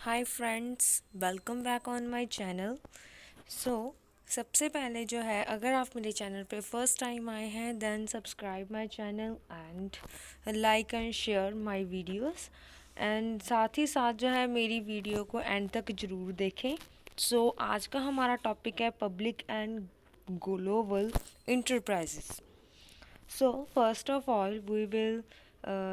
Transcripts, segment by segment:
Hi friends, welcome back on my channel. So सबसे पहले जो है, अगर आप मेरे चैनल पे फर्स्ट टाइम आए हैं then subscribe my channel and like and share my videos. And साथ ही साथ जो है मेरी वीडियो को एंड तक ज़रूर देखें। सो आज का हमारा टॉपिक है public and global enterprises. So, first of all, we will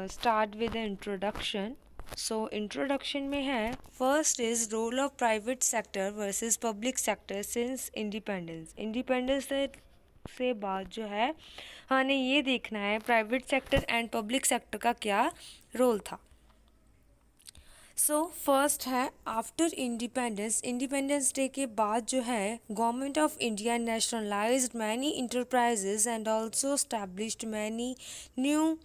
start with the introduction. So, introduction में है, first is role of private sector versus public sector since independence. Independence से बाद जो है हमें ये देखना है private sector and public sector का क्या रोल था। सो फर्स्ट है आफ्टर इंडिपेंडेंस डे के बाद जो है government of India nationalised many enterprises and also established many new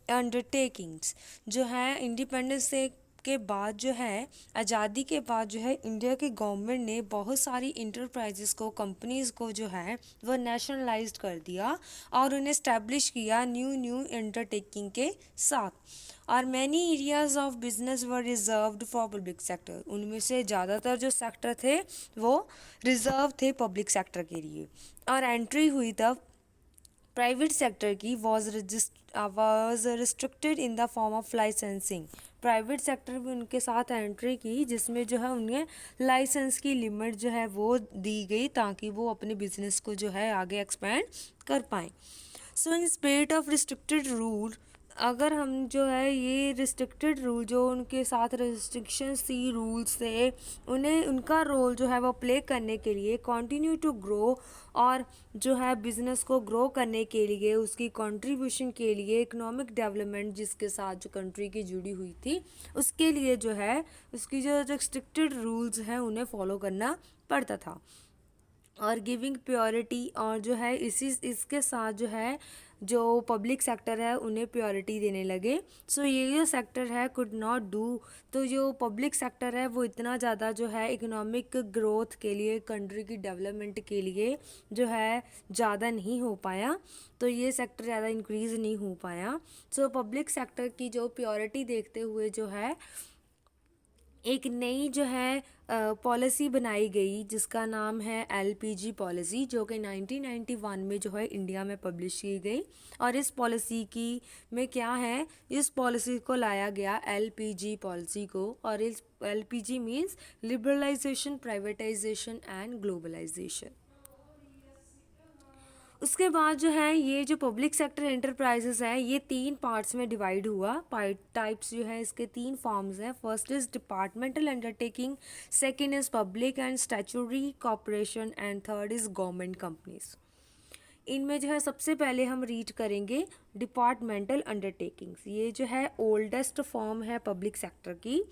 undertakings. जो है इंडिपेंडेंस डे के बाद जो है आज़ादी के बाद जो है इंडिया की गवर्नमेंट ने बहुत सारी इंटरप्राइजेस को कंपनीज़ को जो है वो नेशनलाइज्ड कर दिया और उन्हें इस्टेब्लिश किया न्यू अंडरटेकिंग के साथ। और many areas of business were reserved for public sector. उनमें से ज़्यादातर जो सेक्टर थे वो रिजर्व थे पब्लिक सेक्टर के लिए। और एंट्री हुई तब प्राइवेट सेक्टर की was restricted in the form of licensing. Private sector में उनके साथ एंट्री की जिसमें जो है उन्हें लाइसेंस की लिमिट जो है वो दी गई ताकि वो अपने बिजनेस को जो है आगे एक्सपेंड कर पाएँ। So in spirit of restricted rule, अगर हम जो है ये रिस्ट्रिक्टेड रूल जो उनके साथ रिस्ट्रिक्शंस थी, रूल्स थे, उन्हें उनका रोल जो है वो प्ले करने के लिए कंटिन्यू टू ग्रो और जो है बिज़नेस को ग्रो करने के लिए उसकी कंट्रीब्यूशन के लिए इकोनॉमिक डेवलपमेंट जिसके साथ जो कंट्री की जुड़ी हुई थी उसके लिए जो है उसकी जो रिस्ट्रिक्टेड रूल्स हैं उन्हें फॉलो करना पड़ता था। और गिविंग प्योरिटी, और जो है इसके साथ जो है जो पब्लिक सेक्टर है उन्हें प्योरिटी देने लगे। सो ये जो सेक्टर है कुड नॉट डू, तो जो पब्लिक सेक्टर है वो इतना ज़्यादा जो है इकोनॉमिक ग्रोथ के लिए कंट्री की डेवलपमेंट के लिए जो है ज़्यादा नहीं हो पाया, तो ये सेक्टर ज़्यादा इंक्रीज़ नहीं हो पाया। सो पब्लिक सेक्टर की जो प्योरिटी देखते हुए जो है एक नई जो है पॉलिसी बनाई गई जिसका नाम है एलपीजी पॉलिसी, जो कि 1991 में जो है इंडिया में पब्लिश की गई। और इस पॉलिसी की में क्या है, इस पॉलिसी को लाया गया एलपीजी पॉलिसी को, और इस LPG means liberalisation, privatisation and globalisation. उसके बाद जो है ये जो पब्लिक सेक्टर एंटरप्राइजेस है ये तीन पार्ट्स में डिवाइड हुआ। टाइप्स जो है इसके तीन फॉर्म्स हैं। First is departmental undertaking, second is public and statutory corporation and third is government companies. इनमें जो है सबसे पहले हम रीड करेंगे डिपार्टमेंटल अंडरटेकिंग्स। ये जो है ओल्डेस्ट फॉर्म है पब्लिक सेक्टर की,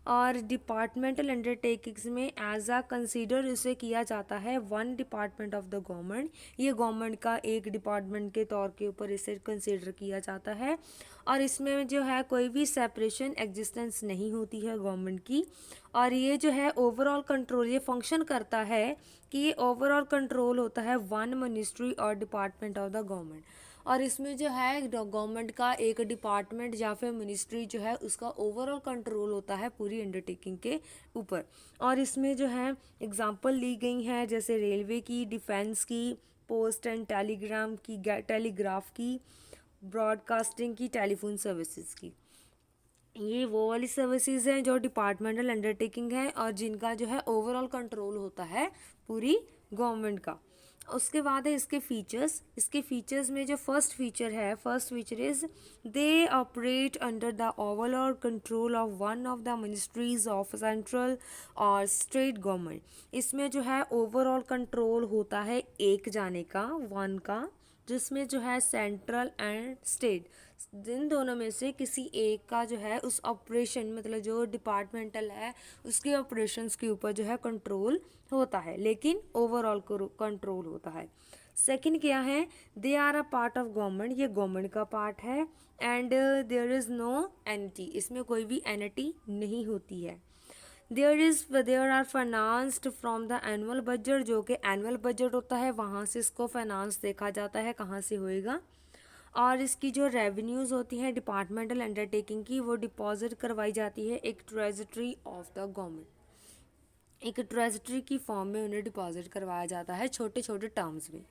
और डिपार्टमेंटल अंडरटेकिंग्स में एज अ कंसीडर इसे किया जाता है one department of the government. ये गवर्नमेंट का एक डिपार्टमेंट के तौर के ऊपर इसे कंसीडर किया जाता है, और इसमें जो है कोई भी सेपरेशन एग्जिस्टेंस नहीं होती है गवर्नमेंट की। और ये जो है ओवरऑल कंट्रोल, ये फंक्शन करता है कि ये ओवरऑल कंट्रोल होता है वन मिनिस्ट्री और डिपार्टमेंट ऑफ द गवर्नमेंट। और इसमें जो है गवर्नमेंट का एक डिपार्टमेंट या फिर मिनिस्ट्री जो है उसका ओवरऑल कंट्रोल होता है पूरी अंडरटेकिंग के ऊपर। और इसमें जो है एग्जांपल ली गई हैं जैसे रेलवे की, डिफेंस की, पोस्ट एंड टेलीग्राम की, टेलीग्राफ की, ब्रॉडकास्टिंग की, टेलीफोन सर्विसेज की। ये वो वाली सर्विसेज हैं जो डिपार्टमेंटल अंडरटेकिंग है और जिनका जो है ओवरऑल कंट्रोल होता है पूरी गवर्नमेंट का। उसके बाद है इसके फीचर्स। इसके फीचर्स में जो first feature is they operate under the overall control of one of the ministries of central और स्टेट गवर्नमेंट। इसमें जो है ओवरऑल कंट्रोल होता है एक जाने का, वन का, जिसमें जो है सेंट्रल एंड स्टेट इन दोनों में से किसी एक का जो है उस ऑपरेशन मतलब जो डिपार्टमेंटल है उसके ऑपरेशंस के ऊपर जो है कंट्रोल होता है, लेकिन ओवरऑल कंट्रोल होता है। सेकंड क्या है, they are a part of government, ये गवर्नमेंट का पार्ट है। And there is no entity, इसमें कोई भी एंटिटी नहीं होती है। There are financed from the annual budget, जो कि एनुअल बजट होता है वहाँ से इसको फाइनेंस देखा जाता है कहाँ से होएगा। और इसकी जो रेवेन्यूज़ होती हैं डिपार्टमेंटल अंडरटेकिंग की, वो डिपॉजिट करवाई जाती है एक ट्रेजरी ऑफ द गवर्नमेंट, एक ट्रेजरी की फॉर्म में उन्हें डिपॉजिट करवाया जाता है छोटे छोटे टर्म्स में।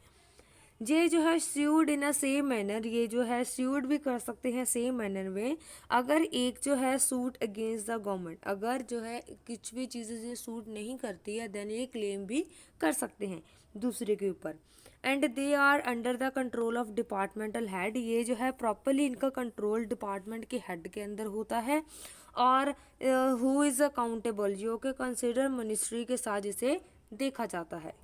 ये जो है स्यूड इन अ सेम मैनर, ये जो है स्यूड भी कर सकते हैं सेम मैनर में। अगर एक जो है सूट अगेंस्ट द गवर्नमेंट, अगर जो है कुछ भी चीज़ें ये सूट नहीं करती है, देन ये क्लेम भी कर सकते हैं दूसरे के ऊपर। And they are under the control of departmental head, ये जो है प्रॉपरली इनका कंट्रोल डिपार्टमेंट के हेड के अंदर होता है। और हु इज़ अकाउंटेबल, जो कि कंसिडर मिनिस्ट्री के साथ इसे देखा जाता है।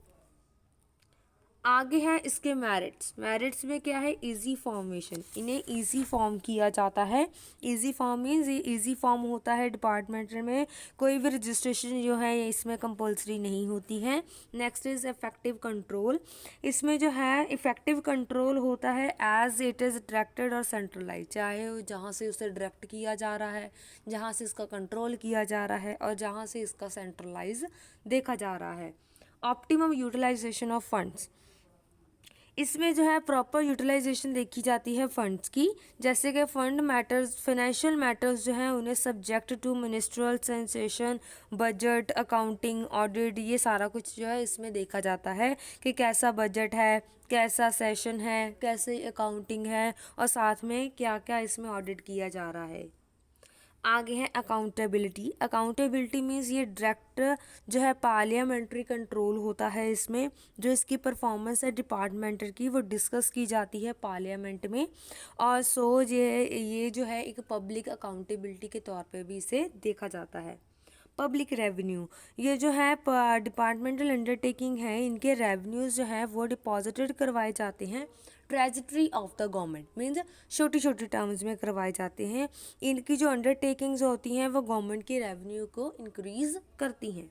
आगे है इसके मेरिट्स। मेरिट्स में क्या है, इजी फॉर्मेशन, इन्हें इजी फॉर्म किया जाता है। इजी फॉर्म मीन्स ये इजी फॉर्म होता है डिपार्टमेंट में, कोई भी रजिस्ट्रेशन जो है इसमें कंपलसरी नहीं होती है। नेक्स्ट इज़ इफेक्टिव कंट्रोल, इसमें जो है इफेक्टिव कंट्रोल होता है एज इट इज़ डायरेक्टेड और सेंट्रलाइज, चाहे वो जहाँ से उसे डायरेक्ट किया जा रहा है, जहाँ से इसका कंट्रोल किया जा रहा है, और जहाँ से इसका सेंट्रलाइज देखा जा रहा है। ऑप्टिमम यूटिलाइजेशन ऑफ फंड्स, इसमें जो है प्रॉपर यूटिलाइजेशन देखी जाती है फंड्स की, जैसे कि फंड मैटर्स, फाइनेंशियल मैटर्स जो हैं उन्हें subject to ministerial sensation, budget, accounting, audit, ये सारा कुछ जो है इसमें देखा जाता है कि कैसा बजट है, कैसा सेशन है, कैसे अकाउंटिंग है, और साथ में क्या क्या इसमें ऑडिट किया जा रहा है। आगे है अकाउंटेबिलिटी। अकाउंटेबिलिटी मीन्स ये डायरेक्ट जो है पार्लियामेंट्री कंट्रोल होता है इसमें, जो इसकी परफॉर्मेंस है डिपार्टमेंट की वो डिस्कस की जाती है पार्लियामेंट में। और सो ये जो है एक पब्लिक अकाउंटेबिलिटी के तौर पे भी इसे देखा जाता है। पब्लिक रेवेन्यू, ये जो है डिपार्टमेंटल अंडरटेकिंग है, इनके रेवेन्यूज़ जो है वो डिपॉजिटेड करवाए जाते हैं treasury of the government, means छोटी छोटी टर्म्स में करवाए जाते हैं। इनकी जो अंडरटेकिंग्स होती हैं वो गवर्नमेंट की रेवेन्यू को इंक्रीज़ करती हैं।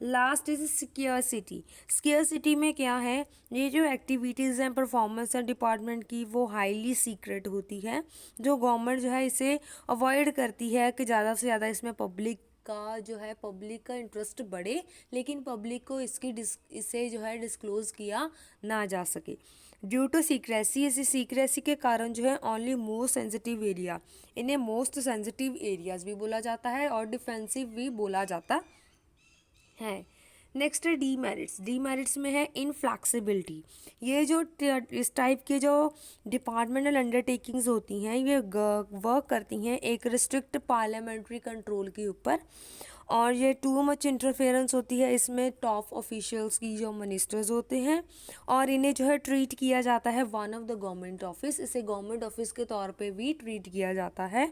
Last is security. सिक्योरिटी में क्या है, ये जो एक्टिविटीज़ हैं, परफॉर्मेंस है डिपार्टमेंट की, वो हाईली सीक्रेट होती है, जो गवर्नमेंट जो है इसे अवॉइड करती है कि ज़्यादा से ज़्यादा इसमें पब्लिक का जो है पब्लिक का इंटरेस्ट बढ़े, लेकिन पब्लिक को इसे जो है डिस्क्लोज़ किया ना जा सके ड्यू टू सीक्रेसी। इसी सीक्रेसी के कारण जो है ओनली मोस्ट सेंसिटिव एरिया, इन्हें मोस्ट सेंसिटिव एरियाज भी बोला जाता है और डिफेंसिव भी बोला जाता है। नेक्स्ट है डीमेरिट्स। डीमेरिट्स में है इनफ्लेक्सिबिलिटी, ये जो इस टाइप के जो डिपार्टमेंटल अंडरटेकिंग्स होती हैं ये वर्क करती हैं एक रिस्ट्रिक्ट पार्लियामेंट्री कंट्रोल के ऊपर, और ये टू मच इंटरफेरेंस होती है इसमें टॉप ऑफिशियल्स की, जो मिनिस्टर्स होते हैं, और इन्हें जो है ट्रीट किया जाता है one of the government office, इसे गवर्नमेंट ऑफिस के तौर पे भी ट्रीट किया जाता है।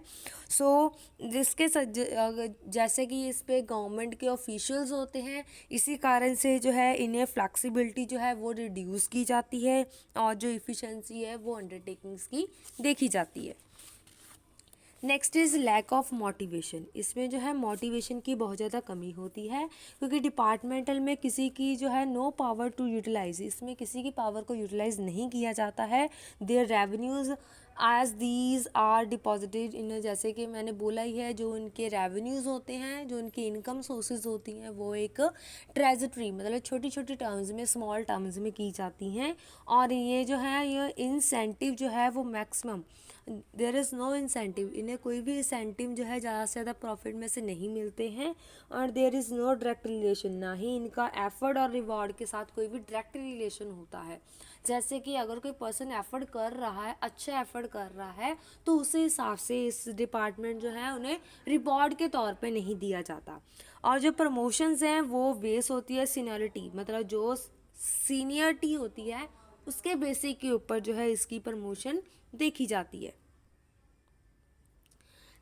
सो जैसे कि इस पे गवर्नमेंट के ऑफिशियल्स होते हैं, इसी कारण से जो है इन्हें फ्लेक्सिबिलिटी जो है वो रिड्यूस की जाती है, और जो इफ़िशेंसी है वो अंडरटेकिंग्स की देखी जाती है। Next is lack of motivation, इसमें जो है मोटिवेशन की बहुत ज़्यादा कमी होती है, क्योंकि डिपार्टमेंटल में किसी की जो है नो पावर टू यूटिलाइज, इसमें किसी की पावर को यूटिलाइज नहीं किया जाता है। Their revenues as these are deposited in, जैसे कि मैंने बोला ही है, जो उनके रेवेन्यूज़ होते हैं, जो उनकी इनकम सोर्सेज होती हैं, वो एक ट्रेजरी मतलब छोटी छोटी टर्म्स में, स्मॉल टर्म्स में की जाती हैं। और ये जो है ये इंसेंटिव जो है वो maximum, there is no incentive, इन्हें कोई भी इंसेंटिव जो है ज़्यादा से ज़्यादा प्रॉफिट में से नहीं मिलते हैं। और there is no direct relation, ना ही इनका एफर्ट और रिवॉर्ड के साथ कोई भी डायरेक्ट रिलेशन होता है। जैसे कि अगर कोई पर्सन एफर्ट कर रहा है, अच्छा एफर्ट कर रहा है, तो उसी हिसाब से इस डिपार्टमेंट जो है उन्हें रिवॉर्ड के तौर पे नहीं दिया जाता। और जो प्रमोशंस हैं वो बेस होती है सीनियरिटी, मतलब जो सीनियरिटी होती है उसके बेसिक के ऊपर जो है इसकी प्रमोशन देखी जाती है।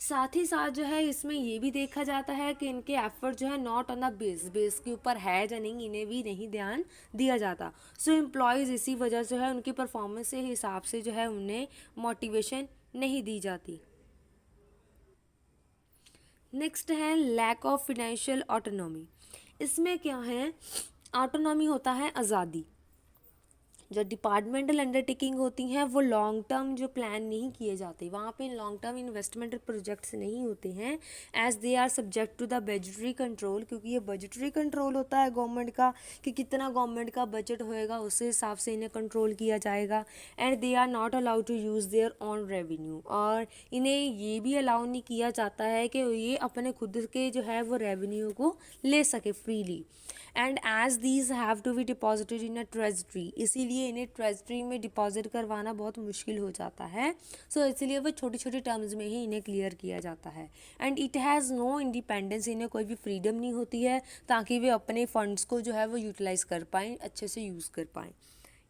साथ ही साथ जो है इसमें ये भी देखा जाता है कि इनके एफर्ट जो है नॉट ऑन द बेस के ऊपर है या नहीं, इन्हें भी नहीं ध्यान दिया जाता। सो एम्प्लॉयज़ इसी वजह से है उनकी परफॉर्मेंस के हिसाब से जो है उन्हें मोटिवेशन नहीं दी जाती। नेक्स्ट है लैक ऑफ फिनेंशियल ऑटोनॉमी। इसमें क्या है, ऑटोनॉमी होता है आज़ादी, जो डिपार्टमेंटल अंडरटेकिंग होती हैं वो लॉन्ग टर्म जो प्लान नहीं किए जाते, वहाँ पे लॉन्ग टर्म इन्वेस्टमेंट प्रोजेक्ट्स नहीं होते हैं, as they are subject to the budgetary control, क्योंकि ये बजटरी कंट्रोल होता है गवर्नमेंट का कि कितना गवर्नमेंट का बजट होएगा उससे हिसाब से इन्हें कंट्रोल किया जाएगा। And they are not allowed to use their own revenue, और इन्हें ये भी अलाउ नहीं किया जाता है कि ये अपने खुद के जो है वो रेवेन्यू को ले सके freely. And as these have to be deposited in a treasury, इसीलिए इन्हें ट्रेजरी में डिपॉजिट करवाना बहुत मुश्किल हो जाता है। सो इसीलिए वो छोटी छोटी टर्म्स में ही इन्हें क्लियर किया जाता है। And it has no independence, इन्हें कोई भी फ्रीडम नहीं होती है ताकि वे अपने फंड्स को जो है वो यूटिलाइज़ कर पाएँ, अच्छे से यूज़ कर पाएँ।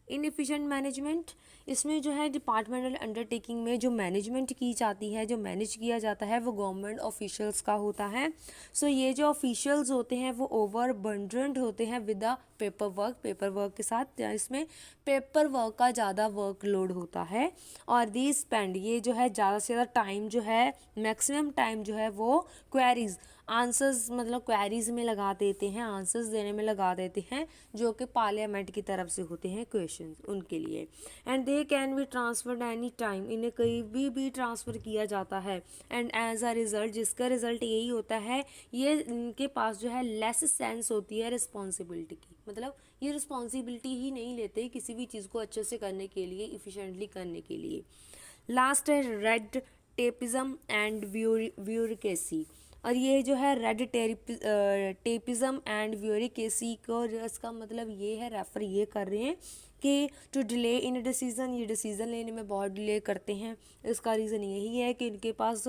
इनएफिशिएंट मैनेजमेंट, इसमें जो है डिपार्टमेंटल अंडरटेकिंग में जो मैनेजमेंट की जाती है, जो मैनेज किया जाता है वो गवर्नमेंट ऑफिशियल्स का होता है। सो ये जो ऑफिशियल्स होते हैं वो ओवर बर्डन्ड होते हैं विद द पेपर वर्क के साथ, इसमें पेपर वर्क का ज़्यादा वर्कलोड होता है। और दी स्पेंड, ये जो है ज़्यादा से ज़्यादा टाइम जो है, मैक्सिमम टाइम जो है वो क्वेरीज आंसर्स, मतलब क्वेरीज में लगा देते हैं, आंसर्स देने में लगा देते हैं जो कि पार्लियामेंट की तरफ से होते हैं क्वेश्चंस उनके लिए। And they can be transferred any time, इन्हें कहीं भी ट्रांसफ़र किया जाता है। एंड एज अ रिज़ल्ट, जिसका रिज़ल्ट यही होता है, ये इनके पास जो है लेस सेंस होती है रिस्पॉन्सिबिलिटी की, मतलब ये रिस्पॉन्सिबिलिटी ही नहीं लेते किसी भी चीज़ को अच्छे से करने के लिए, इफ़िशेंटली करने के लिए। लास्ट है रेड टेपिज्म एंड ब्यूरोक्रेसी, और ये जो है रेड टेपिज्म एंड ब्यूरोक्रेसी को, इसका मतलब ये है, रेफर ये कर रहे हैं कि टू डिले इन डिसीज़न, ये डिसीज़न लेने में बहुत डिले करते हैं। इसका रीज़न यही है कि इनके पास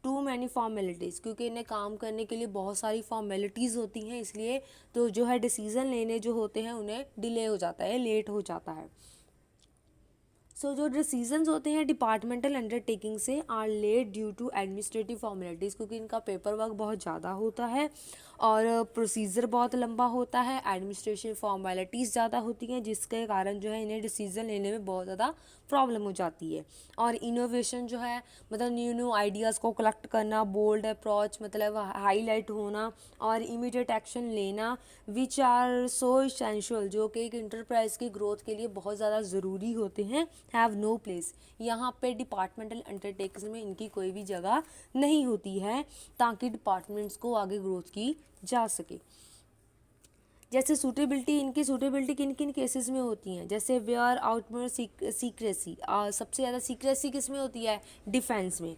टू मैनी फॉर्मेलिटीज़, क्योंकि इन्हें काम करने के लिए बहुत सारी फॉर्मेलिटीज़ होती हैं, इसलिए तो जो है डिसीज़न लेने जो होते हैं उन्हें डिले हो जाता है, लेट हो जाता है। सो जो डिसीजंस होते हैं डिपार्टमेंटल अंडरटेकिंग से are late due to administrative formalities, क्योंकि इनका पेपर वर्क बहुत ज़्यादा होता है और प्रोसीजर बहुत लंबा होता है, एडमिनिस्ट्रेशन फॉर्मेलिटीज़ ज़्यादा होती हैं, जिसके कारण जो है इन्हें डिसीजन लेने में बहुत ज़्यादा प्रॉब्लम हो जाती है। और इनोवेशन जो है, मतलब न्यू न्यू आइडियाज़ को कलेक्ट करना, बोल्ड अप्रोच, मतलब हाईलाइट होना और इमीडिएट एक्शन लेना, विच आर सो इसेंशियल, जो कि एक इंटरप्राइज की ग्रोथ के लिए बहुत ज़्यादा ज़रूरी होते हैं, हैव नो प्लेस। यहाँ पे डिपार्टमेंटल अंडरटेकिंग में इनकी कोई भी जगह नहीं होती है ताकि डिपार्टमेंट्स को आगे ग्रोथ की जा सके। जैसे सूटेबिलिटी, इनकी सूटेबिलिटी किन किन केसेस में होती हैं, जैसे वेयर आउटमोर सीक्रेसी, सबसे ज़्यादा सीक्रेसी किस में होती है, डिफेंस में।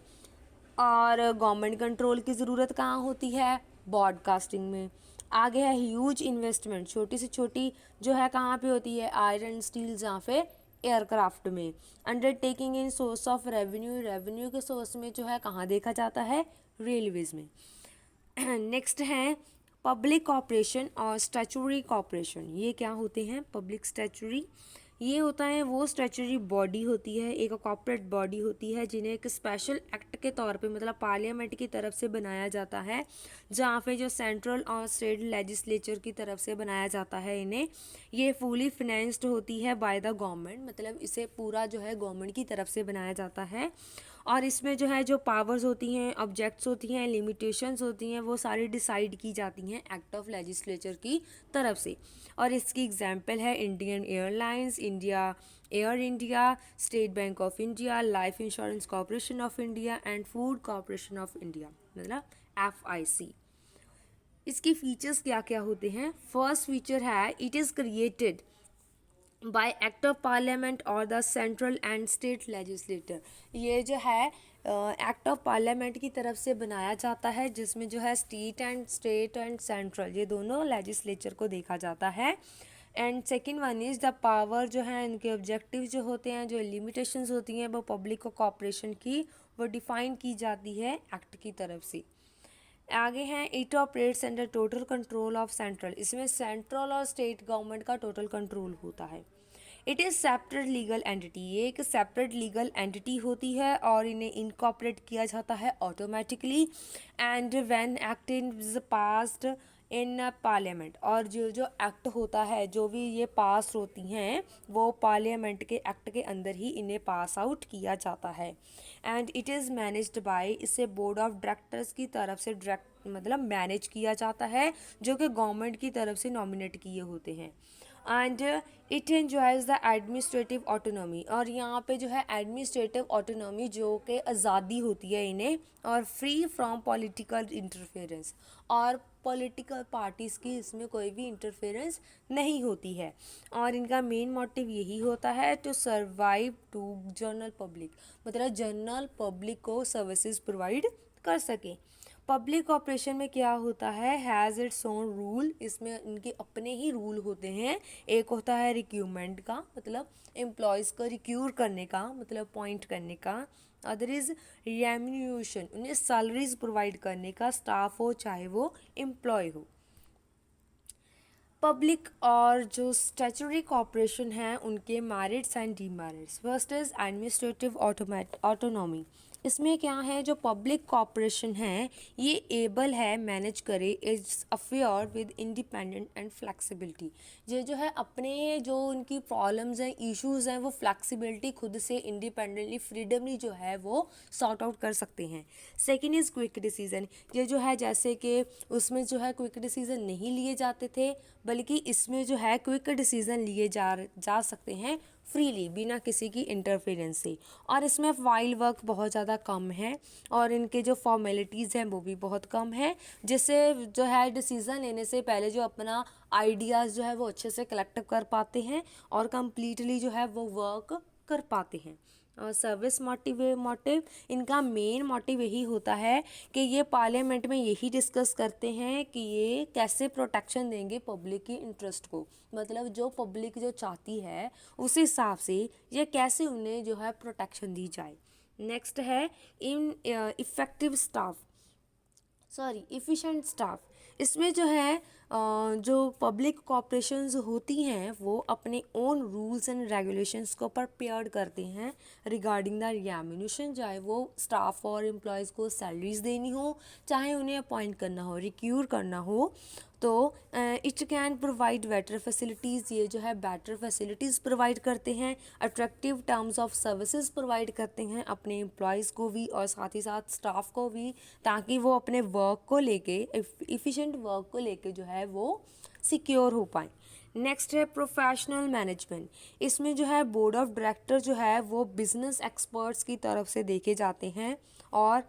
और गवर्नमेंट कंट्रोल की ज़रूरत कहाँ होती है, ब्रॉडकास्टिंग में। आगे है ह्यूज इन्वेस्टमेंट, छोटी से छोटी जो है कहाँ पे होती है, आयरन स्टील, जहाँ पे एयरक्राफ्ट में। Undertaking in source of revenue, revenue के सोर्स में जो है कहाँ देखा जाता है, रेलवेज में। नेक्स्ट है पब्लिक कॉर्पोरेशन और स्टैचुटरी कॉर्पोरेशन। ये क्या होते हैं, पब्लिक स्टैचुटरी, ये होता है वो स्टैचुटरी बॉडी होती है, एक कॉर्पोरेट बॉडी होती है जिन्हें एक स्पेशल एक्ट के तौर पे, मतलब पार्लियामेंट की तरफ से बनाया जाता है, जहाँ पे जो सेंट्रल और स्टेट लेजिस्लेचर की तरफ से बनाया जाता है इन्हें। ये फुली फिनेंस्ड होती है बाय द गवर्नमेंट, मतलब इसे पूरा जो है गवर्नमेंट की तरफ से बनाया जाता है। और इसमें जो है जो पावर्स होती हैं, ऑब्जेक्ट्स होती हैं, लिमिटेशंस होती हैं, वो सारी डिसाइड की जाती हैं एक्ट ऑफ लेजिस्लेचर की तरफ से। और इसकी एग्जांपल है Indian Airlines, Air India, State Bank of India, Life Insurance Corporation of India and Food Corporation of India, मतलब FIC। इसके फीचर्स क्या क्या होते हैं, फर्स्ट फीचर है it is created by act of parliament और the central and state legislature. ये जो है एक्ट ऑफ पार्लियामेंट की तरफ से बनाया जाता है, जिसमें जो है स्टेट एंड सेंट्रल, ये दोनों लेजिस्लेचर को देखा जाता है। And second one is the power, जो है इनके ऑब्जेक्टिव जो होते हैं, जो लिमिटेशंस होती हैं वो पब्लिक को कॉपरेशन की, वो डिफाइन की जाती है एक्ट की तरफ से। आगे हैं it operates under total control of central, इसमें सेंट्रल और स्टेट गवर्नमेंट का टोटल कंट्रोल होता है। It is separate legal entity, ये एक सेपरेट लीगल एंटिटी होती है और इन्हें इनकॉपरेट किया जाता है automatically. And when act is passed in parliament, और जो जो एक्ट होता है, जो भी ये पास होती हैं, वो पार्लियामेंट के एक्ट के अंदर ही इन्हें पास आउट किया जाता है। And it is managed by, इसे बोर्ड ऑफ डायरेक्टर्स की तरफ से मतलब मैनेज किया जाता है, जो कि गवर्नमेंट की तरफ से नॉमिनेट किए होते हैं। And it enjoys the administrative autonomy, और यहाँ पे जो है एडमिनिस्ट्रेटिव ऑटोनॉमी जो कि आज़ादी होती है इन्हें, और फ्री फ्रॉम पॉलिटिकल इंटरफेरेंस, और पॉलिटिकल पार्टीज़ की इसमें कोई भी इंटरफेरेंस नहीं होती है। और इनका मेन मोटिव यही होता है to survive to general public, मतलब जनरल पब्लिक को सर्विसेज प्रोवाइड कर सकें। पब्लिक ऑपरेशन में क्या होता है, हैज़ इट्स ओन रूल, इसमें इनके अपने ही रूल होते हैं। एक होता है रिक्रूटमेंट का, मतलब एम्प्लॉयज़ को रिक्रूट करने का, मतलब अपॉइंट करने का। अदर इज़ रेम्यूनरेशन, उन्हें सैलरीज प्रोवाइड करने का, स्टाफ हो चाहे वो एम्प्लॉय हो। पब्लिक और जो स्टैचुटरी कॉर्पोरेशन हैं उनके merits and demerits. First is administrative autonomy, इसमें क्या है, जो पब्लिक कॉर्पोरेशन है ये एबल है मैनेज करे it's affair with independent and flexibility, ये जो है अपने जो उनकी प्रॉब्लम्स हैं, इश्यूज हैं, वो फ्लेक्सिबिलिटी खुद से इंडिपेंडेंटली फ्रीडमली जो है वो सॉर्ट आउट कर सकते हैं। सेकेंड इज़ क्विक डिसीजन, ये जो है जैसे कि उसमें जो है क्विक डिसीजन नहीं लिए जाते थे, बल्कि इसमें जो है क्विक डिसीजन लिए जा सकते हैं फ्रीली, बिना किसी की इंटरफेरेंस से। और इसमें फाइल वर्क बहुत ज़्यादा कम है, और इनके जो फॉर्मेलिटीज़ हैं वो भी बहुत कम है, जिससे जो है डिसीज़न लेने से पहले जो अपना आइडियाज़ जो है वो अच्छे से कलेक्ट कर पाते हैं, और कम्प्लीटली जो है वो वर्क कर पाते हैं। और सर्विस मोटिव, इनका मेन मोटिव यही होता है कि ये पार्लियामेंट में यही डिस्कस करते हैं कि ये कैसे प्रोटेक्शन देंगे पब्लिक की इंटरेस्ट को, मतलब जो पब्लिक जो चाहती है उस हिसाब से ये कैसे उन्हें जो है प्रोटेक्शन दी जाए। नेक्स्ट है इन इफ़ेक्टिव स्टाफ, एफिशिएंट स्टाफ। इसमें जो है जो पब्लिक कॉर्पोरेशंस होती हैं वो अपने ओन रूल्स एंड रेगुलेशंस को प्रिपेयर करते हैं रिगार्डिंग द रेम्यूनरेशन, चाहे वो स्टाफ और एम्प्लॉयज़ को सैलरीज देनी हो, चाहे उन्हें अपॉइंट करना हो, रिक्रूट करना हो। तो it can provide better facilities, ये जो है बेटर फैसिलिटीज़ प्रोवाइड करते हैं, attractive terms of services provide करते हैं अपने एम्प्लॉयज़ को भी और साथ ही साथ स्टाफ को भी, ताकि वो अपने वर्क को लेके, एफिशिएंट वर्क को लेके जो है वो सिक्योर हो पाए। नेक्स्ट है प्रोफेशनल मैनेजमेंट, इसमें जो है बोर्ड ऑफ डायरेक्टर जो है वो बिजनेस एक्सपर्ट्स की तरफ से देखे जाते हैं, और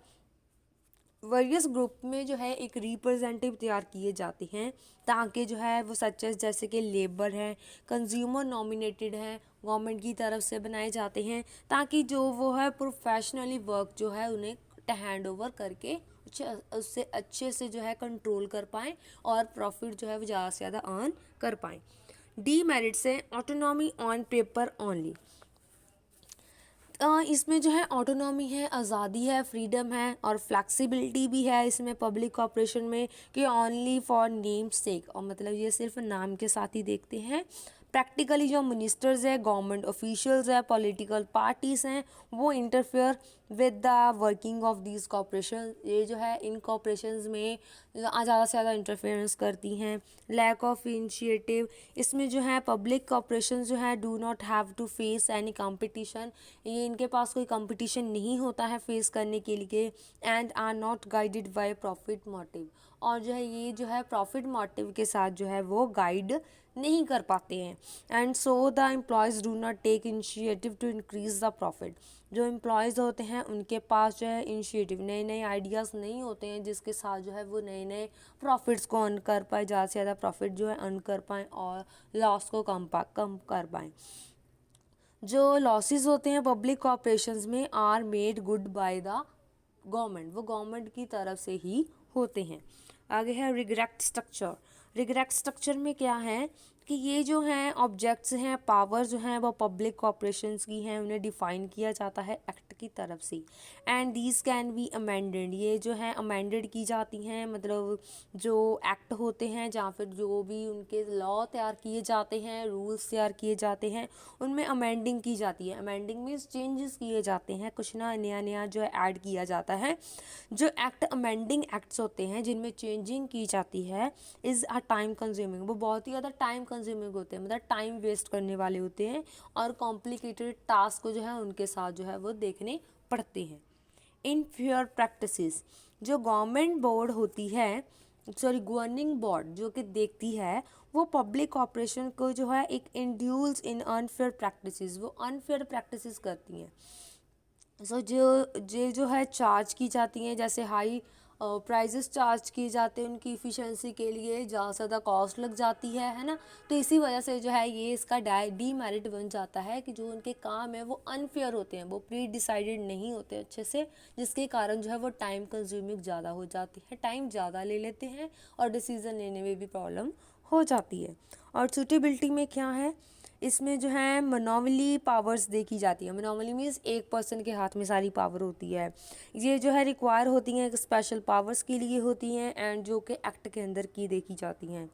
वेरियस ग्रुप में जो है एक रिप्रेजेंटेटिव तैयार किए जाते हैं, ताकि जो है वो सचेस जैसे कि लेबर है, कंज्यूमर नॉमिनेटेड है, गवर्नमेंट की तरफ से बनाए जाते हैं, ताकि जो वो है प्रोफेशनली वर्क जो है उन्हें हैंड ओवर करके उससे अच्छे से जो है कंट्रोल कर पाएँ, और प्रॉफिट जो है वो ज़्यादा से ज़्यादा अर्न कर पाएँ। डी मेरिट से ऑटोनॉमी ऑन पेपर ओनली, इसमें जो है ऑटोनॉमी है, आज़ादी है, फ्रीडम है, और फ्लेक्सिबिलिटी भी है इसमें पब्लिक कॉर्पोरेशन में, कि ओनली फॉर नेम सेक, और मतलब ये सिर्फ नाम के साथ ही देखते हैं। प्रैक्टिकली जो मिनिस्टर्स है, गवर्नमेंट ऑफिशियल्स है, पॉलिटिकल पार्टीज़ हैं, वो interfere with the working of these corporation, ये जो है इन कॉर्पोरेशंस में ज़्यादा से ज़्यादा इंटरफेरेंस करती हैं। लैक ऑफ इनिशिएटिव, इसमें जो है पब्लिक कॉर्पोरेशन जो है do not have to face any competition, ये इनके पास कोई कंपटीशन नहीं होता है फेस करने के लिए, and are not guided by profit motive, और जो है ये जो है प्रॉफिट मोटिव के साथ जो है वो गाइड नहीं कर पाते हैं। And so the employees do not take initiative to increase the profit, जो एम्प्लॉयज़ होते हैं उनके पास जो है इनिशिएटिव, नए नए आइडियाज़ नहीं होते हैं जिसके साथ जो है वो नए नए प्रॉफिट्स को अर्न कर पाए, ज़्यादा से ज़्यादा प्रॉफिट जो है अर्न कर पाएँ और लॉस को कम कर पाएँ। जो लॉसेस होते हैं पब्लिक कॉर्पोरेशंस में are made good by the government, वो गवर्नमेंट की तरफ से ही होते हैं। आगे है रिग्रेक्ट स्ट्रक्चर, रिग्रेक्ट स्ट्रक्चर में क्या है कि ये जो हैं ऑब्जेक्ट्स हैं, पावर जो हैं वो पब्लिक कॉर्पोरेशंस की हैं, उन्हें डिफ़ाइन किया जाता है एक्ट की तरफ से, and these can be amended, ये जो हैं अमेंडेड की जाती हैं, मतलब जो एक्ट होते हैं या फिर जो भी उनके लॉ तैयार किए जाते हैं, रूल्स तैयार किए जाते हैं, उनमें अमेंडिंग की जाती है। अमेंडिंग मीन्स चेंजेस किए जाते हैं, कुछ ना नया नया जो है ऐड किया जाता है। जो एक्ट अमेंडिंग एक्ट्स होते हैं जिनमें चेंजिंग की जाती है इज़ अ टाइम कंज्यूमिंग, वो बहुत ही ज़्यादा टाइम कंज्यूमिंग होते हैं, मतलब टाइम वेस्ट करने वाले होते हैं, और कॉम्प्लिकेटेड टास्क को जो है उनके साथ जो है वो देखने पड़ते हैं। इनफेयर प्रैक्टिसेस, जो गवर्नमेंट बोर्ड होती है गवर्निंग बोर्ड जो कि देखती है, वो पब्लिक कॉर्पोरेशन को जो है एक इंड्यूल्स इन अनफेयर प्रैक्टिसेस, वो अनफेयर प्रैक्टिसेस करती हैं। जो है चार्ज की जाती हैं, जैसे हाई प्राइजेस चार्ज किए जाते हैं उनकी इफ़िशेंसी के लिए, ज़्यादा से ज़्यादा कॉस्ट लग जाती है ना। तो इसी वजह से जो है ये इसका डीमेरिट बन जाता है कि जो उनके काम है वो अनफेयर होते हैं, वो प्री डिसाइडेड नहीं होते अच्छे से, जिसके कारण जो है वो टाइम कंज्यूमिंग ज़्यादा हो जाती है, टाइम ज़्यादा ले लेते हैं और डिसीज़न लेने में भी प्रॉब्लम हो जाती है। और सूटेबिलिटी में क्या है, इसमें जो है मोनोपोली पावर्स देखी जाती है। मोनोपोली मीन्स एक पर्सन के हाथ में सारी पावर होती है। ये जो है रिक्वायर होती हैं एक स्पेशल पावर्स के लिए होती हैं, एंड जो कि एक्ट के अंदर की देखी जाती हैं।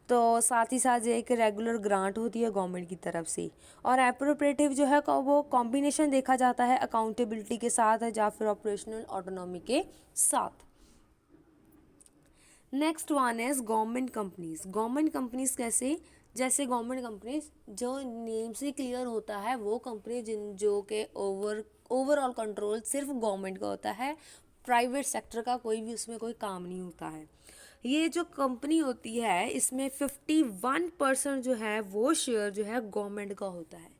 तो साथ ही साथ एक रेगुलर ग्रांट होती है गवर्नमेंट की तरफ से। और एप्रोप्रिएटिव जो है वो कॉम्बिनेशन देखा जाता है अकाउंटेबिलिटी के साथ या फिर ऑपरेशनल ऑटोनॉमी के साथ। Next one is government companies. Government companies कैसे, जैसे गवर्नमेंट कंपनीज जो नेम से क्लियर होता है, वो कंपनी जिन जो के ओवरऑल कंट्रोल सिर्फ गवर्नमेंट का होता है, प्राइवेट सेक्टर का कोई भी उसमें कोई काम नहीं होता है। ये जो कंपनी होती है इसमें 51% जो है वो शेयर जो है गवर्नमेंट का होता है।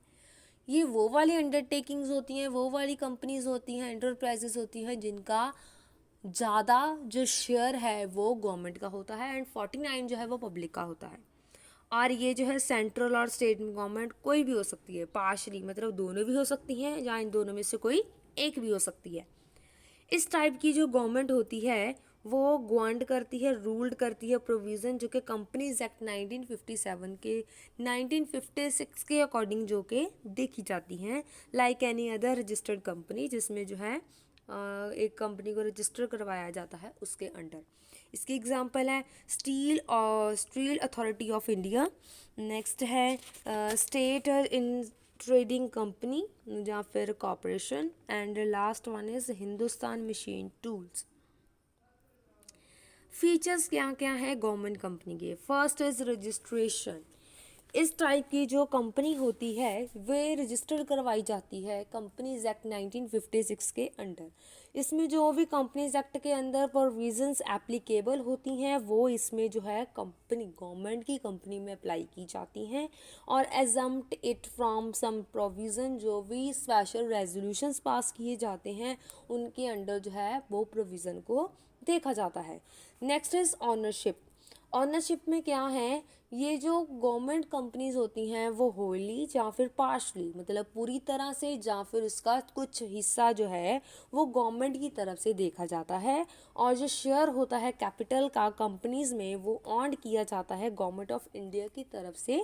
ये वो वाली अंडरटेकिंग्स होती हैं, वो वाली कंपनीज होती हैं, एंटरप्राइजेस होती हैं जिनका ज़्यादा जो शेयर है वो गवर्नमेंट का होता है, एंड 49 जो है वो पब्लिक का होता है। और ये जो है सेंट्रल और स्टेट गवर्नमेंट कोई भी हो सकती है, पार्शली मतलब दोनों भी हो सकती हैं या इन दोनों में से कोई एक भी हो सकती है। इस टाइप की जो गवर्नमेंट होती है वो गवर्न करती है, रूल्ड करती है प्रोविज़न जो कि कंपनीज एक्ट 1957 के 1956 के अकॉर्डिंग जो कि देखी जाती हैं, like any other registered company, जिसमें जो है एक कंपनी को रजिस्टर करवाया जाता है उसके अंडर। इसकी एग्जांपल है steel authority of India, next है स्टेट इन ट्रेडिंग कंपनी या फिर corporation, and last one is Hindustan machine tools. Features क्या क्या है गवर्नमेंट कंपनी के, फर्स्ट इज रजिस्ट्रेशन। इस टाइप की जो कंपनी होती है वे रजिस्टर करवाई जाती है कंपनीज एक्ट 1956 के अंडर। इसमें जो भी कंपनीज एक्ट के अंदर प्रोविजंस एप्लीकेबल होती हैं वो इसमें जो है कंपनी गवर्नमेंट की कंपनी में अप्लाई की जाती हैं, और exempt it from some provision, जो भी स्पेशल रेजोल्यूशंस पास किए जाते हैं उनके अंडर जो है वो प्रोविज़न को देखा जाता है। Next is ownership. ऑनरशिप में क्या है, ये जो गवर्नमेंट कंपनीज होती हैं वो होली या फिर पार्शली मतलब पूरी तरह से या फिर उसका कुछ हिस्सा जो है वो गवर्नमेंट की तरफ से देखा जाता है, और जो शेयर होता है कैपिटल का कंपनीज में वो ऑन किया जाता है गवर्नमेंट ऑफ इंडिया की तरफ से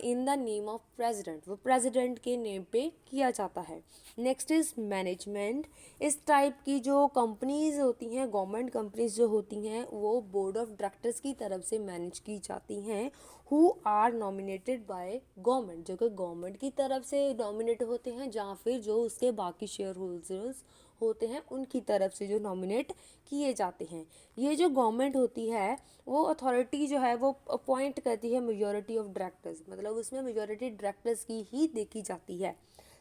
in the name of president, वो प्रेसिडेंट के नेम पे किया जाता है। Next is management. इस टाइप की जो कंपनीज होती हैं गवर्नमेंट कंपनीज जो होती हैं वो बोर्ड ऑफ डायरेक्टर्स की तरफ से मैनेज की जाती हैं, who are nominated by government, जो कि गवर्नमेंट की तरफ से नॉमिनेट होते हैं या फिर जो उसके बाकी शेयर होल्डर्स होते हैं उनकी तरफ से जो नॉमिनेट किए जाते हैं। ये जो गवर्नमेंट होती है वो अथॉरिटी जो है वो अपॉइंट करती है मेजॉरिटी ऑफ डायरेक्टर्स, मतलब उसमें मेजॉरिटी डायरेक्टर्स की ही देखी जाती है।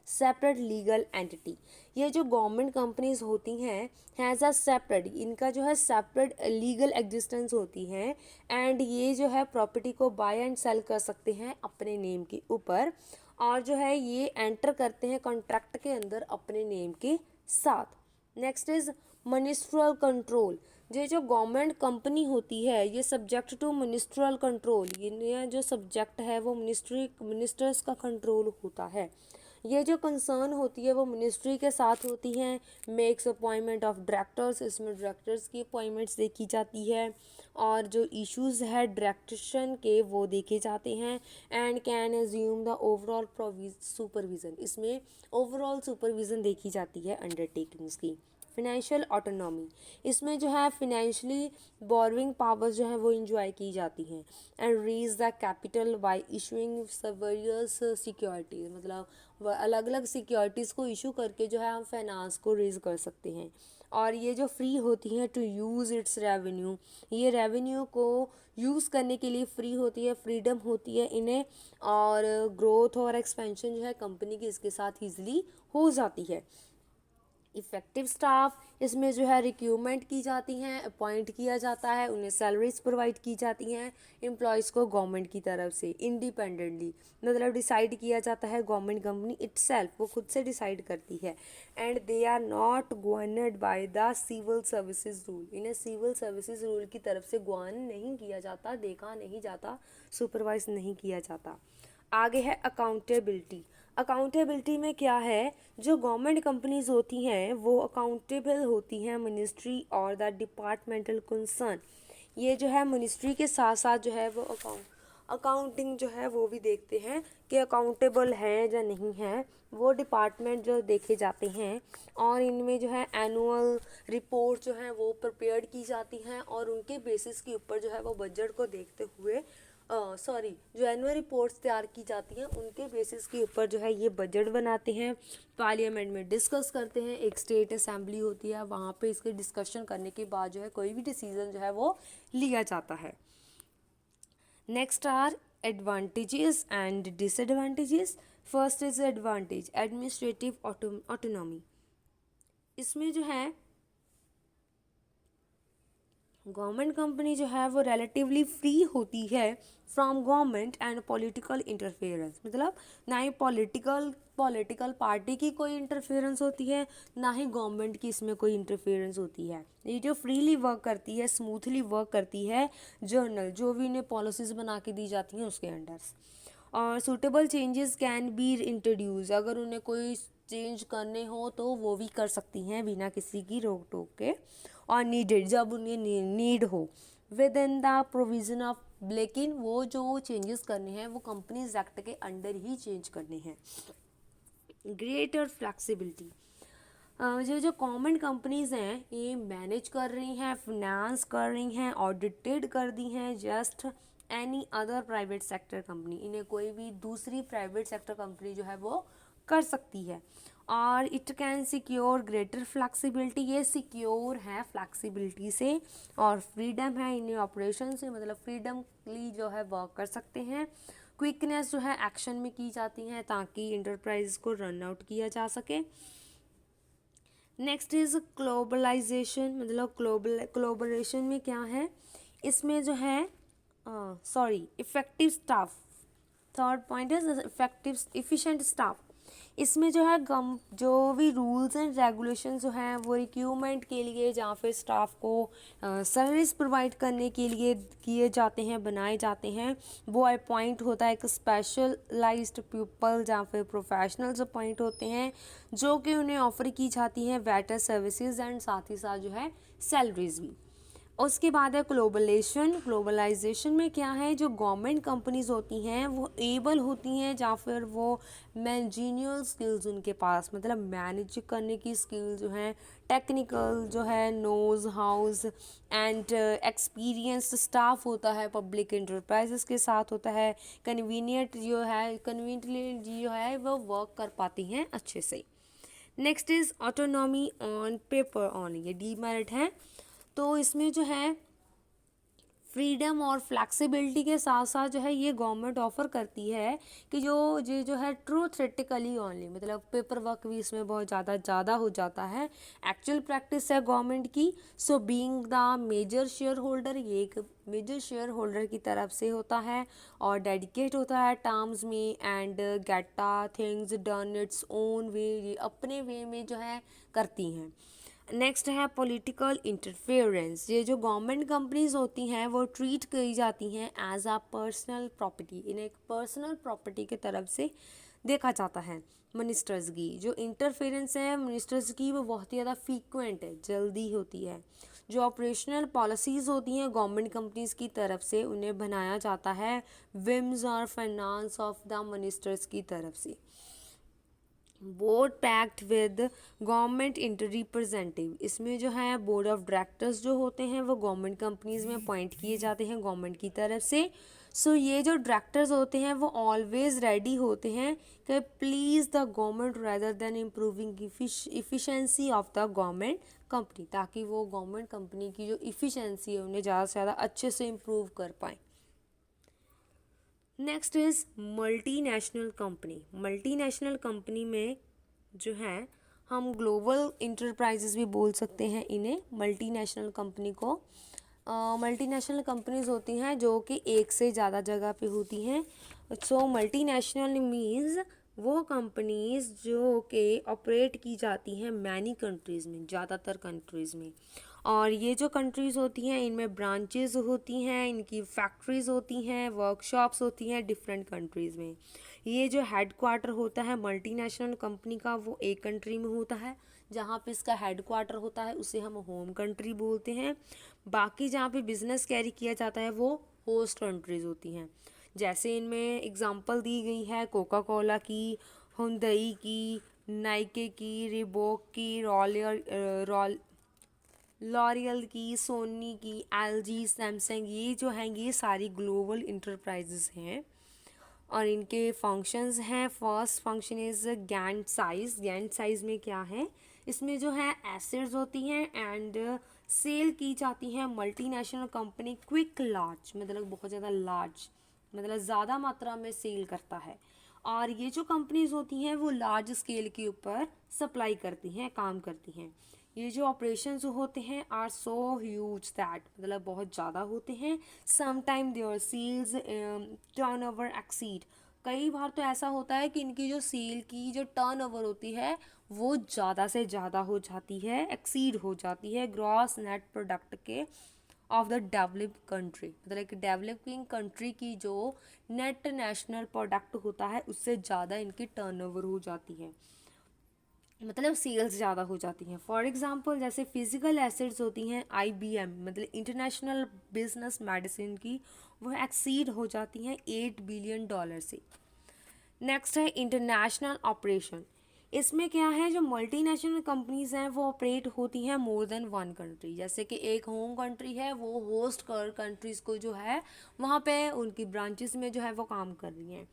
सेपरेट लीगल एंटिटी, ये जो गवर्नमेंट कंपनीज होती हैं हैज़ अ सेपरेट, इनका जो है सेपरेट लीगल एग्जिस्टेंस होती है, एंड ये जो है प्रॉपर्टी को बाय एंड सेल कर सकते हैं अपने नेम के ऊपर, और जो है ये एंटर करते हैं कॉन्ट्रैक्ट के अंदर अपने नेम के साथ। Next is ministerial control. ये जो गवर्नमेंट कंपनी होती है ये सब्जेक्ट टू मिनिस्ट्रियल कंट्रोल, ये जो सब्जेक्ट है वो मिनिस्टर्स का कंट्रोल होता है। ये जो कंसर्न होती है वो मिनिस्ट्री के साथ होती हैं। मेक्स अपॉइंटमेंट ऑफ डायरेक्टर्स, इसमें डायरेक्टर्स की अपॉइंटमेंट्स देखी जाती है, और जो इश्यूज है डायरेक्शन के वो देखे जाते हैं, and can assume the overall supervision, इसमें ओवरऑल सुपरविज़न देखी जाती है अंडरटेकिंग्स की। फिनेंशियल ऑटोनॉमी, इसमें जो है फिनेंशियली बोरोइंग पावर्स जो है वो इंजॉय की जाती हैं, and raise the capital by issuing various securities, मतलब अलग अलग सिक्योरिटीज़ को इशू करके जो है हम फाइनेंस को रेज कर सकते हैं। और ये जो फ्री होती हैं टू यूज़ इट्स रेवेन्यू, ये रेवेन्यू को यूज़ करने के लिए फ्री होती है, फ्रीडम होती है इन्हें, और ग्रोथ और एक्सपेंशन जो है कंपनी की इसके साथ ईजिली हो जाती है। इफ़ेक्टिव स्टाफ, इसमें जो है रिक्रूटमेंट की जाती हैं, अपॉइंट किया जाता है, उन्हें सैलरीज प्रोवाइड की जाती हैं एम्प्लॉयज़ को गवर्नमेंट की तरफ से इंडिपेंडेंटली, मतलब डिसाइड किया जाता है गवर्नमेंट कंपनी इटसेल्फ, वो खुद से डिसाइड करती है। And they are not governed by the civil services rule, इन्हें सिविल सर्विसेज रूल की तरफ से गवर्न नहीं किया जाता, देखा नहीं जाता, सुपरवाइज नहीं किया जाता। आगे है अकाउंटेबिलिटी। अकाउंटेबिलिटी में क्या है, जो गवर्नमेंट कंपनीज होती हैं वो अकाउंटेबल होती हैं मिनिस्ट्री और द डिपार्टमेंटल कंसर्न। ये जो है मिनिस्ट्री के साथ साथ जो है वो अकाउंटिंग जो है वो भी देखते हैं कि अकाउंटेबल है या नहीं है, वो डिपार्टमेंट जो देखे जाते हैं। और इनमें जो है एनुअल रिपोर्ट जो है वो प्रिपेयर्ड की जाती हैं और उनके बेसिस के ऊपर जो है वो बजट को देखते हुए जो एनुअल रिपोर्ट्स तैयार की जाती हैं उनके बेसिस के ऊपर जो है ये बजट बनाते हैं, पार्लियामेंट में डिस्कस करते हैं, एक स्टेट असेंबली होती है वहाँ पे इसके डिस्कशन करने के बाद जो है कोई भी डिसीजन जो है वो लिया जाता है। Next are advantages and disadvantages. First is advantage, administrative autonomy. इसमें जो है गवर्नमेंट कंपनी जो है वो रिलेटिवली फ्री होती है from government and political interference, मतलब ना ही पॉलिटिकल पार्टी की कोई इंटरफेरेंस होती है, ना ही गवर्नमेंट की इसमें कोई इंटरफेरेंस होती है। ये जो फ्रीली वर्क करती है, स्मूथली वर्क करती है जर्नल, जो भी इन्हें पॉलिसीज बना के दी जाती हैं उसके अंडर। और suitable changes can be introduce, अगर उन्हें कोई चेंज करने हो तो वो भी कर सकती हैं बिना किसी की रोक टोक के। और नीडेड, जब उन्हें नीड हो, with in the provision of, लेकिन वो जो चेंजेस करने हैं वो कंपनीज एक्ट के अंडर ही चेंज करने हैं। ग्रेटर फ्लेक्सिबिलिटी, जो गवर्नमेंट कंपनीज हैं ये मैनेज कर रही हैं, फिनेंस कर रही हैं, ऑडिटेड कर दी हैं just any other private sector company, इन्हें कोई भी दूसरी प्राइवेट सेक्टर कंपनी जो है वो कर सकती है। और it can secure greater flexibility, ये सिक्योर है फ्लेक्सिबिलिटी से और फ्रीडम है इन्हें ऑपरेशन से, मतलब फ्रीडमली जो है वर्क कर सकते हैं। क्विकनेस जो है एक्शन में की जाती हैं ताकि इंटरप्राइज को रन आउट किया जा सके। नेक्स्ट इज़ ग्लोबलाइजेशन, मतलब ग्लोबलाइजेशन में क्या है, इसमें जो है effective staff. Third point is effective efficient staff. इसमें जो है जो भी रूल्स एंड रेगुलेशन जो हैं वो रिक्रूटमेंट के लिए या फिर स्टाफ को सर्विस प्रोवाइड करने के लिए किए जाते हैं, बनाए जाते हैं। वो अपॉइंट होता है एक स्पेशलाइज्ड पीपल या फिर प्रोफेशनल्स अपॉइंट होते हैं जो कि उन्हें ऑफर की जाती हैं बेटर सर्विसेज एंड साथ ही साथ जो है सैलरीज भी। उसके बाद है ग्लोबलाइजेशन में क्या है, जो गवर्नमेंट कंपनीज होती हैं वो एबल होती हैं या फिर वो मैनेजरियल स्किल्स उनके पास, मतलब मैनेज करने की स्किल जो है, टेक्निकल जो है, knows how and experienced staff होता है, पब्लिक इंटरप्राइजेस के साथ होता है, कन्वीनियंटली जो है वो वर्क कर पाती हैं अच्छे से। Next is autonomy on paper on, ये डीमेरिट है। तो इसमें जो है फ्रीडम और फ्लेक्सिबिलिटी के साथ साथ जो है ये गवर्नमेंट ऑफर करती है कि जो है ट्रू थ्रेटिकली ओनली, मतलब पेपर वर्क भी इसमें बहुत ज़्यादा हो जाता है, एक्चुअल प्रैक्टिस है गवर्नमेंट की। So being the major shareholder, ये एक मेजर शेयर होल्डर की तरफ से होता है और डेडिकेट होता है टर्म्स में and get the things done its own way, ये अपने वे में जो है करती हैं। नेक्स्ट है पॉलिटिकल इंटरफेरेंस, ये जो गवर्नमेंट कंपनीज होती हैं वो ट्रीट करी जाती हैं एज आ पर्सनल प्रॉपर्टी, इन्हें एक पर्सनल प्रॉपर्टी के तरफ से देखा जाता है। मिनिस्टर्स की जो इंटरफेरेंस है मिनिस्टर्स की वो बहुत ही ज़्यादा फ्रीक्वेंट है, जल्दी होती है। जो ऑपरेशनल पॉलिसीज़ होती हैं गवर्नमेंट कंपनीज़ की तरफ से उन्हें बनाया जाता है विम्स और फाइनेंस ऑफ द मिनिस्टर्स की तरफ से। Board packed with government inter representative, इसमें जो है बोर्ड ऑफ डायरेक्टर्स जो होते हैं वो गवर्नमेंट कंपनीज में अपॉइंट किए जाते हैं गवर्नमेंट की तरफ से। सो ये जो डायरेक्टर्स होते हैं वो ऑलवेज रेडी होते हैं कि please the government rather than improving efficiency of the government company, ताकि वो गवर्नमेंट कंपनी की जो इफ़िशेंसी है उन्हें ज़्यादा से ज़्यादा अच्छे से इम्प्रूव कर पाएँ। Next is multinational company. Multinational company में जो है हम ग्लोबल इंटरप्राइजेस भी बोल सकते हैं इन्हें, मल्टीनेशनल कंपनी को। मल्टीनेशनल कंपनीज होती हैं जो कि एक से ज़्यादा जगह पे होती हैं। सो मल्टीनेशनल मीन्स वो कंपनीज जो कि ऑपरेट की जाती हैं मैनी कंट्रीज़ में, ज़्यादातर कंट्रीज़ में। और ये जो कंट्रीज़ होती हैं इनमें ब्रांचेस होती हैं, इनकी फैक्ट्रीज़ होती हैं, वर्कशॉप्स होती हैं डिफरेंट कंट्रीज़ में। ये जो हेड क्वार्टर होता है मल्टीनेशनल कंपनी का वो एक कंट्री में होता है, जहाँ पे इसका हेड क्वार्टर होता है उसे हम होम कंट्री बोलते हैं। बाकी जहाँ पे बिजनेस कैरी किया जाता है वो होस्ट कंट्रीज़ होती हैं। जैसे इनमें एग्जांपल दी गई है कोका कोला की, हुंडई की, नाइके की, रिबॉक की, लॉरियल की, सोनी की, एलजी, सैमसंग, ये जो हैं ये सारी ग्लोबल इंटरप्राइजेस हैं। और इनके फंक्शंस हैं, first function is Gantt size. Gantt size में क्या है, इसमें जो है एसेट्स होती हैं एंड सेल की जाती हैं मल्टीनेशनल कंपनी क्विक लार्ज, मतलब बहुत ज़्यादा लार्ज, मतलब ज़्यादा मात्रा में सेल करता है। और ये जो कंपनीज होती हैं वो लार्ज स्केल के ऊपर सप्लाई करती हैं, काम करती हैं। ये जो ऑपरेशंस होते हैं आर सो ह्यूज दैट, मतलब बहुत ज़्यादा होते हैं। Sometime their sales turnover exceed, कई बार तो ऐसा होता है कि इनकी जो सेल की जो टर्नओवर होती है वो ज़्यादा से ज़्यादा हो जाती है, एक्सीड हो जाती है ग्रॉस नेट प्रोडक्ट के ऑफ द डेवलप्ड कंट्री, मतलब कि डेवलपिंग कंट्री की जो नेट नेशनल प्रोडक्ट होता है उससे ज़्यादा इनकी टर्नओवर हो जाती है, मतलब सेल्स ज़्यादा हो जाती हैं। फॉर एग्जांपल जैसे फिजिकल एसेट्स होती हैं IBM, मतलब इंटरनेशनल बिजनेस मेडिसिन की, वो एक्सीड हो जाती हैं $8 बिलियन से। नेक्स्ट है इंटरनेशनल ऑपरेशन। इसमें क्या है, जो मल्टीनेशनल कंपनीज हैं वो ऑपरेट होती हैं मोर देन वन कंट्री। जैसे कि एक होम कंट्री है वो होस्ट कर कंट्रीज़ को जो है वहाँ पे उनकी ब्रांचेस में जो है वो काम कर रही हैं।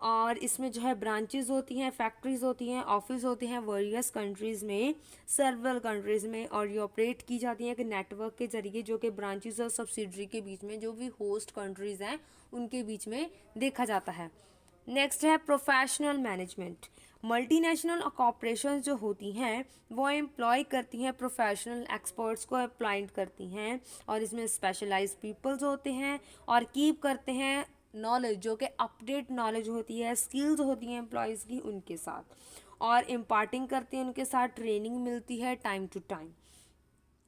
और इसमें जो है ब्रांचेस होती हैं, फैक्ट्रीज होती हैं, ऑफिस होते हैं वेरियस कंट्रीज़ में, सर्वल कंट्रीज़ में। और ये ऑपरेट की जाती हैं कि नेटवर्क के जरिए, जो कि ब्रांचेस और सब्सिडरी के बीच में, जो भी होस्ट कंट्रीज़ हैं उनके बीच में देखा जाता है। नेक्स्ट है प्रोफेशनल मैनेजमेंट। मल्टीनेशनल कॉरपोरेशन जो होती हैं वो एम्प्लॉय करती हैं प्रोफेशनल एक्सपर्ट्स को अपॉइंट करती हैं, और इसमें स्पेशलाइज्ड पीपल्स होते हैं और कीप करते हैं नॉलेज, जो कि अपडेट नॉलेज होती है, स्किल्स होती हैं एम्प्लॉयज़ की उनके साथ, और इम्पार्टिंग करते हैं उनके साथ, ट्रेनिंग मिलती है time to time.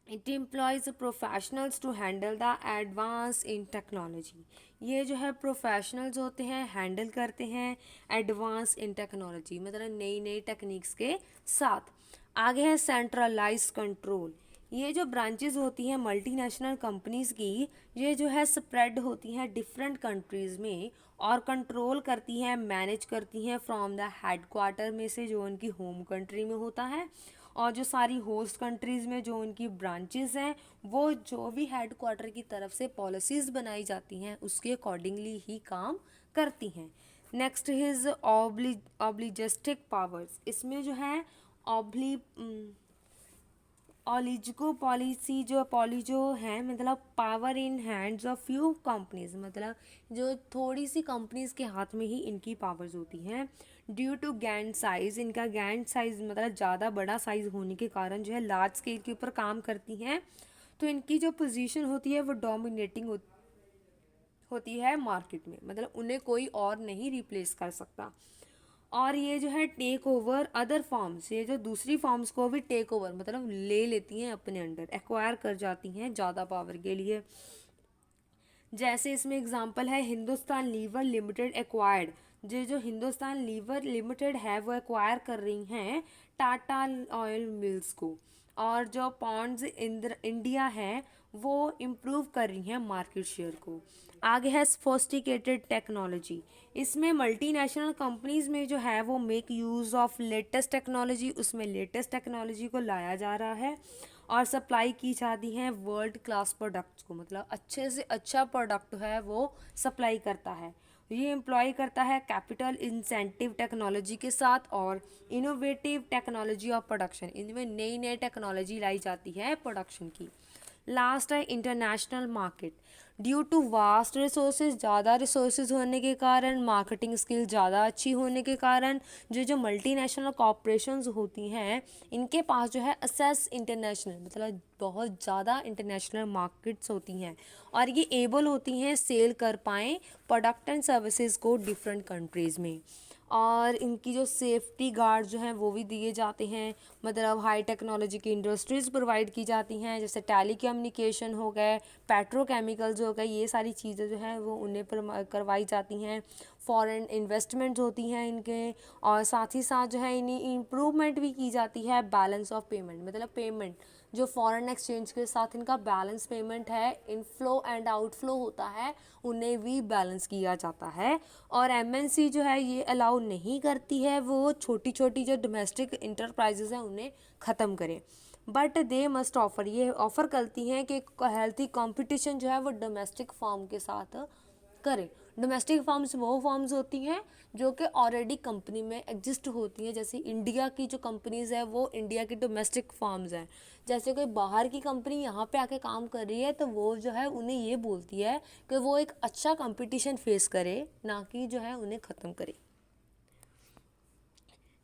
It employs professionals to handle the advance in technology. ये जो है प्रोफेशनल्स होते हैं हैंडल करते हैं एडवांस इन टेक्नोलॉजी, मतलब नई नई टेक्निक्स के साथ। आगे है सेंट्रलाइज कंट्रोल। ये जो ब्रांचेस होती हैं मल्टीनेशनल कंपनीज़ की, ये जो है स्प्रेड होती हैं डिफरेंट कंट्रीज़ में और कंट्रोल करती हैं, मैनेज करती हैं फ्रॉम द हेड क्वार्टर में से, जो उनकी होम कंट्री में होता है। और जो सारी होस्ट कंट्रीज़ में जो उनकी ब्रांचेस हैं वो जो भी हेड क्वार्टर की तरफ से पॉलिसीज़ बनाई जाती हैं उसके अकॉर्डिंगली ही काम करती हैं। Next is oligopolistic powers. इसमें जो है ऑब्ली ऑलिजिको पॉलिसी जो है, मतलब power in hands of few companies, मतलब जो थोड़ी सी कंपनीज के हाथ में ही इनकी पावर्स होती हैं। ड्यू टू गैंड साइज, इनका गैंड साइज मतलब ज़्यादा बड़ा साइज होने के कारण जो है लार्ज स्केल के ऊपर काम करती हैं, तो इनकी जो पोजीशन होती है वो डोमिनेटिंग होती है मार्केट में, मतलब उन्हें कोई और नहीं रिप्लेस कर सकता। और ये जो है टेक ओवर अदर फॉर्म्स, ये जो दूसरी फॉर्म्स को भी टेक ओवर मतलब ले लेती हैं अपने अंडर, एक्वायर कर जाती हैं ज़्यादा पावर के लिए। जैसे इसमें एग्जांपल है हिंदुस्तान लीवर लिमिटेड एक्वायर्ड, जो जो हिंदुस्तान लीवर लिमिटेड है वो एक्वायर कर रही हैं टाटा ऑयल मिल्स को। और जो पॉन्ड्स इंडिया है वो इम्प्रूव कर रही हैं मार्केट शेयर को। आगे है सोफिस्टिकेटेड टेक्नोलॉजी। इसमें मल्टीनेशनल कंपनीज में जो है वो make use of latest technology, उसमें लेटेस्ट टेक्नोलॉजी को लाया जा रहा है और सप्लाई की जाती है वर्ल्ड क्लास प्रोडक्ट्स को, मतलब अच्छे से अच्छा प्रोडक्ट है वो सप्लाई करता है। ये एम्प्लॉय करता है कैपिटल इंसेंटिव टेक्नोलॉजी के साथ और इनोवेटिव टेक्नोलॉजी ऑफ प्रोडक्शन, इनमें नई नई टेक्नोलॉजी लाई जाती है प्रोडक्शन की। लास्ट है international market. Due to vast resources, ज़्यादा रिसोर्सेज होने के कारण, मार्केटिंग स्किल ज़्यादा अच्छी होने के कारण जो जो मल्टीनेशनल कॉर्पोरेशंस होती हैं इनके पास जो है असेस इंटरनेशनल, मतलब बहुत ज़्यादा इंटरनेशनल मार्केट्स होती हैं और ये एबल होती हैं सेल कर पाएँ प्रोडक्ट एंड सर्विसेज को डिफरेंट कंट्रीज़ में। और इनकी जो सेफ्टी गार्ड जो हैं वो भी दिए जाते हैं, मतलब हाई टेक्नोलॉजी की इंडस्ट्रीज़ प्रोवाइड की जाती हैं, जैसे टेली कम्युनिकेशन हो गए, पेट्रोकेमिकल्स हो गए, ये सारी चीज़ें जो हैं वो उन्हें करवाई जाती हैं। फॉरेन इन्वेस्टमेंट्स होती हैं इनके, और साथ ही साथ जो है इन्हें इम्प्रूवमेंट भी की जाती है बैलेंस ऑफ पेमेंट, मतलब पेमेंट जो फॉरेन एक्सचेंज के साथ इनका बैलेंस पेमेंट है, इनफ्लो एंड आउटफ्लो होता है, उन्हें भी बैलेंस किया जाता है। और एमएनसी जो है ये अलाउ नहीं करती है वो छोटी छोटी जो डोमेस्टिक इंटरप्राइजेज हैं उन्हें ख़त्म करें, बट दे मस्ट ऑफर, ये ऑफ़र करती हैं कि हेल्थी कंपटीशन जो है वो डोमेस्टिक फर्म के साथ करें। डोमेस्टिक फर्म्स वो फर्म्स होती हैं जो कि ऑलरेडी कंपनी में एग्जिस्ट होती हैं, जैसे इंडिया की जो कंपनीज़ है वो इंडिया की डोमेस्टिक फर्म्स हैं। जैसे कोई बाहर की कंपनी यहाँ पे आके काम कर रही है तो वो जो है उन्हें ये बोलती है कि वो एक अच्छा कंपटीशन फेस करे, ना कि जो है उन्हें ख़त्म करे।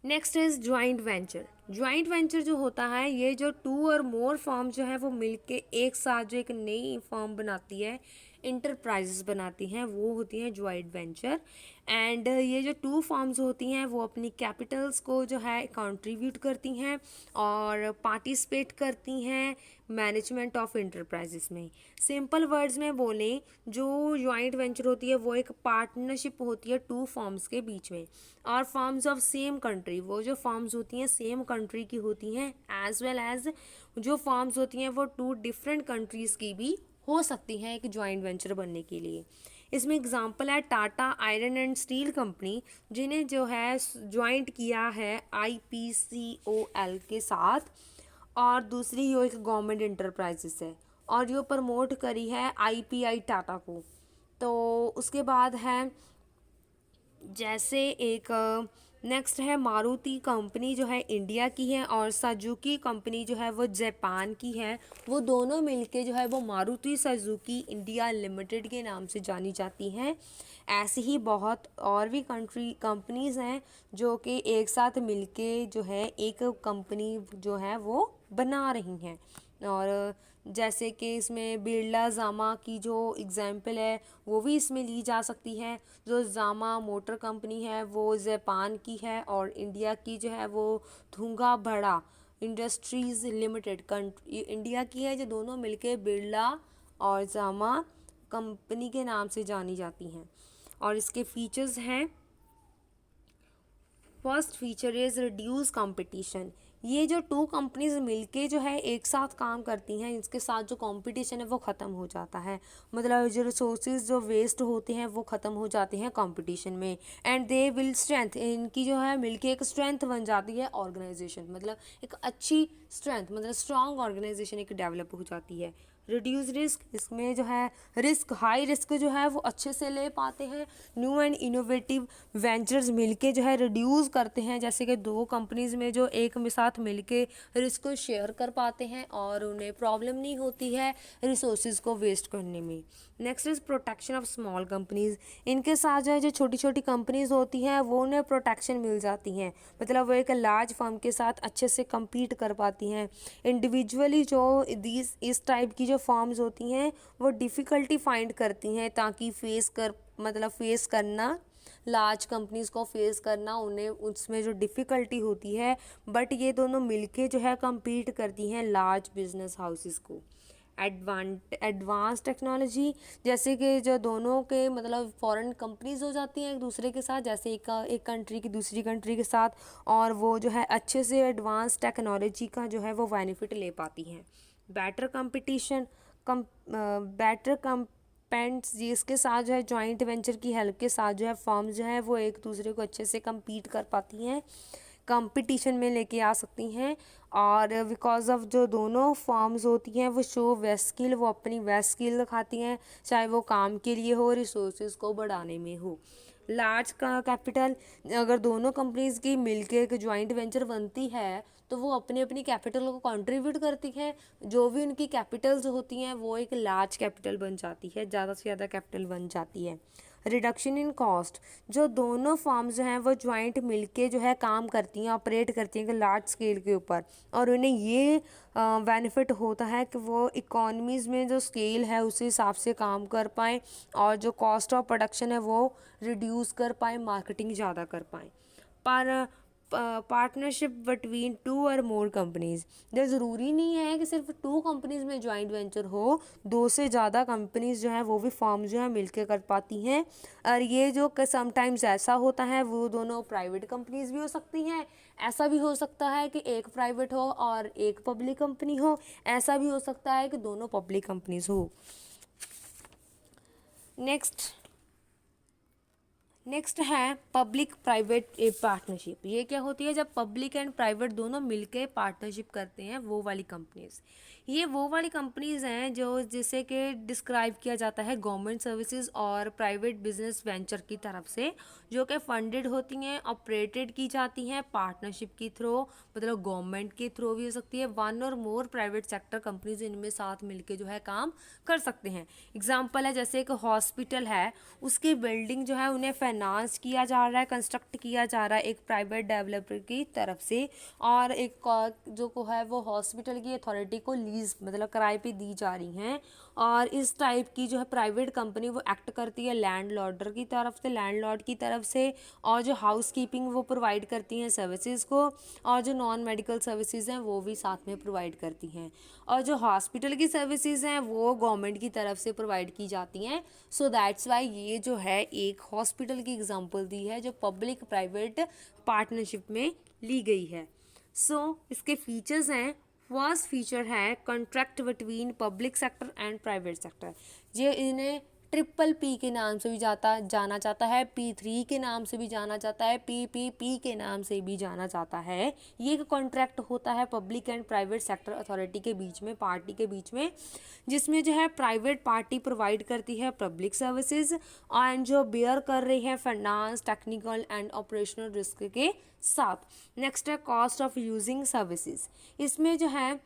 Next is joint venture. Joint venture जो होता है ये जो टू और मोर फर्म जो है वो मिलके एक साथ जो एक नई फर्म बनाती है, इंटरप्राइजेस बनाती हैं, वो होती हैं ज्वाइंट वेंचर। एंड ये जो टू फर्म्स होती हैं वो अपनी कैपिटल्स को जो है कंट्रीब्यूट करती हैं और पार्टिसिपेट करती हैं मैनेजमेंट ऑफ इंटरप्राइजेस में। सिंपल वर्ड्स में बोलें, जो ज्वाइंट वेंचर होती है वो एक पार्टनरशिप होती है टू फर्म्स के बीच में, और फर्म्स ऑफ सेम कंट्री, वो जो फर्म्स होती हैं सेम कंट्री की होती हैं, एज वेल एज जो फर्म्स होती हैं वो टू डिफरेंट कंट्रीज़ की भी हो सकती हैं एक जॉइंट वेंचर बनने के लिए। इसमें एग्जांपल है Tata iron and steel company, जिन्हें जो है ज्वाइंट किया है IPCOL के साथ, और दूसरी यो एक गवर्नमेंट इंटरप्राइजेस है और यो प्रमोट करी है IPI टाटा को। तो उसके बाद है जैसे एक नेक्स्ट है मारुति कंपनी जो है इंडिया की है और सुजुकी कंपनी जो है वो जापान की है। वो दोनों मिलके जो है वो मारुति सुजुकी इंडिया लिमिटेड के नाम से जानी जाती हैं। ऐसे ही बहुत और भी कंपनीज़ हैं जो कि एक साथ मिलके जो है एक कंपनी जो है वो बना रही हैं। और जैसे कि इसमें बिरला जामा की जो एग्जाम्पल है वो भी इसमें ली जा सकती है। जो जामा मोटर कंपनी है वो जापान की है और इंडिया की जो है वो थुंगा बड़ा इंडस्ट्रीज़ लिमिटेड इंडिया की है, जो दोनों मिलके बिरला और जामा कंपनी के नाम से जानी जाती हैं। और इसके फीचर्स हैं, first feature is reduce competition. ये जो टू कंपनीज मिलके जो है एक साथ काम करती हैं, इसके साथ जो कंपटीशन है वो ख़त्म हो जाता है, मतलब जो रिसोर्सेज जो वेस्ट होते हैं वो ख़त्म हो जाते हैं कंपटीशन में। एंड दे विल स्ट्रेंथ, इनकी जो है मिलके एक स्ट्रेंथ बन जाती है ऑर्गेनाइजेशन, मतलब एक अच्छी स्ट्रेंथ, मतलब स्ट्रॉन्ग ऑर्गेनाइजेशन एक डेवलप हो जाती है। रिड्यूस रिस्क, इसमें जो है रिस्क हाई रिस्क जो है वो अच्छे से ले पाते हैं। न्यू एंड इनोवेटिव वेंचर्स मिलके जो है रिड्यूस करते हैं, जैसे कि दो कंपनीज में जो एक में साथ मिलके रिस्क को शेयर कर पाते हैं और उन्हें प्रॉब्लम नहीं होती है रिसोर्सेज को वेस्ट करने में। Next is protection of small companies. इनके साथ जो है जो छोटी छोटी कंपनीज होती हैं वो उन्हें प्रोटेक्शन मिल जाती हैं, मतलब वो एक लार्ज फर्म के साथ अच्छे से compete कर पाती हैं। इंडिविजुअली जो इस टाइप की जो फर्म्स होती हैं वो डिफ़िकल्टी फाइंड करती हैं ताकि फेस करना, लार्ज कंपनीज़ को फेस करना उन्हें उसमें जो डिफ़िकल्टी होती है, बट ये दोनों मिलके जो है compete करती हैं लार्ज बिजनेस हाउसेस को। एडवांस टेक्नोलॉजी, जैसे कि जो दोनों के मतलब फॉरेन कंपनीज हो जाती हैं एक दूसरे के साथ, जैसे एक कंट्री की दूसरी कंट्री के साथ, और वो जो है अच्छे से एडवांस टेक्नोलॉजी का जो है वो बेनिफिट ले पाती हैं। बेटर कंपटीशन बेटर कंपेंट्स, जिसके साथ जो है जॉइंट वेंचर की हेल्प के साथ जो है फर्म्स जो है वो एक दूसरे को अच्छे से compete कर पाती हैं, कंपटीशन में लेके आ सकती हैं। और बिकॉज ऑफ जो दोनों फॉर्म्स होती हैं वो शो वेस्ट स्किल, वो अपनी वेस्ट स्किल दिखाती हैं, चाहे वो काम के लिए हो, रिसोर्सेज को बढ़ाने में हो। लार्ज का कैपिटल, अगर दोनों कंपनीज की मिलके एक जॉइंट वेंचर बनती है तो वो अपनी अपनी कैपिटल को कंट्रीब्यूट करती हैं, जो भी उनकी कैपिटल्स होती हैं वो एक लार्ज कैपिटल बन जाती है, ज़्यादा से ज़्यादा कैपिटल बन जाती है। रिडक्शन इन कॉस्ट, जो दोनों फर्म्स जो हैं वो ज्वाइंट मिलके जो है काम करती हैं, ऑपरेट करती हैं लार्ज स्केल के ऊपर, और उन्हें ये बेनिफिट होता है कि वो इकोनॉमीज़ में जो स्केल है उसी हिसाब से काम कर पाएँ, और जो कॉस्ट ऑफ प्रोडक्शन है वो रिड्यूस कर पाएँ, मार्केटिंग ज़्यादा कर पाएँ। पर पार्टनरशिप बिटवीन टू और मोर कंपनीज, जो ज़रूरी नहीं है कि सिर्फ टू कंपनीज में जॉइंट वेंचर हो, दो से ज़्यादा कंपनीज जो है वो भी फर्म जो है मिलकर कर पाती हैं। और ये जो समटाइम्स ऐसा होता है वो दोनों प्राइवेट कंपनीज भी हो सकती हैं, ऐसा भी हो सकता है कि एक प्राइवेट हो और एक पब्लिक कंपनी हो, ऐसा भी हो सकता है कि दोनों पब्लिक कंपनीज हो। नेक्स्ट है पब्लिक प्राइवेट पार्टनरशिप। ये क्या होती है, जब पब्लिक एंड प्राइवेट दोनों मिलके पार्टनरशिप करते हैं, वो वाली कंपनीज। ये वो वाली कंपनीज हैं जो जिसे कि डिस्क्राइब किया जाता है गवर्नमेंट सर्विसेज और प्राइवेट बिजनेस वेंचर की तरफ से, जो कि फंडेड होती हैं, ऑपरेटेड की जाती हैं पार्टनरशिप के थ्रू, मतलब गवर्नमेंट के थ्रू भी हो सकती है, वन और मोर प्राइवेट सेक्टर कंपनीज इनमें साथ मिलके जो है काम कर सकते हैं। एग्जाम्पल है जैसे एक हॉस्पिटल है, उसकी बिल्डिंग जो है उन्हें फाइनेंस किया जा रहा है, कंस्ट्रक्ट किया जा रहा है एक प्राइवेट डेवलपर की तरफ से, और एक जो को है वो हॉस्पिटल की अथॉरिटी को लीज मतलब किराए पे दी जा रही हैं, और इस टाइप की जो है प्राइवेट कंपनी वो एक्ट करती है लैंडलॉर्डर की तरफ से, लैंडलॉर्ड की तरफ से, और जो हाउस कीपिंग वो प्रोवाइड करती हैं सर्विसेज को, और जो नॉन मेडिकल सर्विसेज हैं वो भी साथ में प्रोवाइड करती हैं, और जो हॉस्पिटल की सर्विसेज हैं वो गवर्नमेंट की तरफ से प्रोवाइड की जाती हैं। सो दैट्स वाई ये जो है एक हॉस्पिटल की एग्जांपल दी है जो पब्लिक प्राइवेट पार्टनरशिप में ली गई है। इसके फीचर्स हैं, फर्स्ट फीचर है contract between public sector and private sector. ये इन्हें ट्रिपल पी के नाम से भी जाना जाता है, P3 के नाम से भी जाना जाता है, PPP के नाम से भी जाना जाता है। ये एक कॉन्ट्रैक्ट होता है public and private sector authority के बीच में, पार्टी के बीच में, जिसमें जो है प्राइवेट पार्टी प्रोवाइड करती है पब्लिक सर्विसेज एंड जो बेयर कर रही है finance, technical and operational risk के साथ। नेक्स्ट है कॉस्ट ऑफ यूजिंग सर्विसेज। इसमें जो है